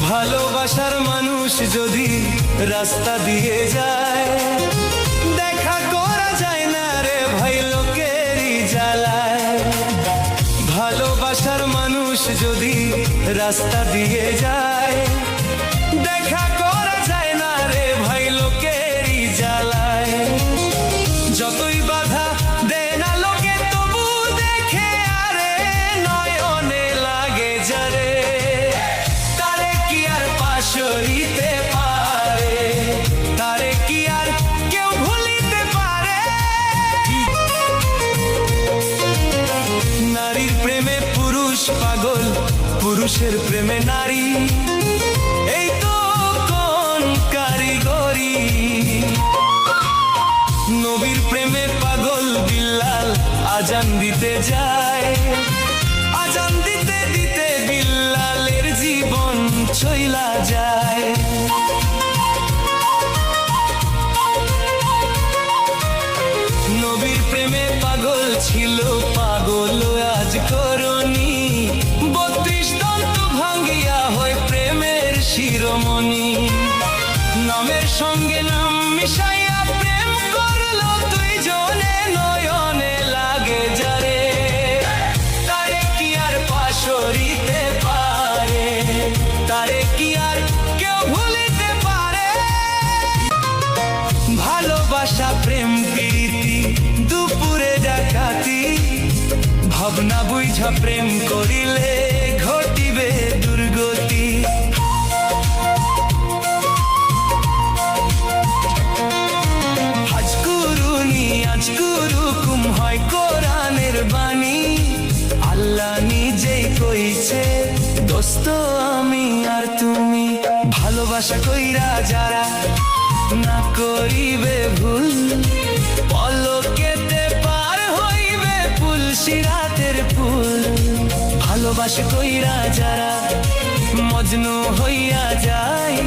ভালোবাসার মানুষ যদি রাস্তা দিয়ে যায়, দেখা করা যায় না রে ভাই লোকেরই জ্বালায়। ভালোবাসার মানুষ যদি রাস্তা দিয়ে যায়, দেখা করা যায় না রে ভাই লোকেরই জ্বালায়। যতই বাধা দেয় না লোকে তবু দেখে আরে নয়নে লাগে যারে, তারে কি আর পাশ হইতে পারে, তারে কি আর কেউ ভুলিতে পারে। নারীর প্রেমে পুরুষ পাগল, পুরুষের প্রেমে নারী, এই তো কোন কারিগরি। নবীর প্রেমে পাগল বিল্লাল আজান দিতে যায়, আজান দিতে দিতে বিল্লালের জীবন চইলা যায়। নবীর প্রেমে পাগল ছিল পাগল আজ করনি, 32 দন্ত ভাঙ্গিয়া হয় প্রেমের শিরোমণি। নামের সঙ্গে নাম মিশাইয়া প্রেম করলো তুই জনে, নয়নে লাগে যারে, তারে কি আর পাশ হইতে পারে, তারে কি আর কেউ ভুলিতে পারে। ভালোবাসা প্রেম প্রীতি দুপুরে ডাকাতি, ভাবনা বুঝা প্রেম করিলে ঘটিবে দুর্গতি। আজকুরুকুম হয় কোরআনের বাণী, আল্লাহ নিজেই কইছে দোস্ত আমি আর তুমি। ভালোবাসা কইরা যারা না করিবে ভুল, পলকেতে পার হইবে পুলসিরাতের ফুল। ভালোবাসা কইরা যারা মজনু হইয়া যায়,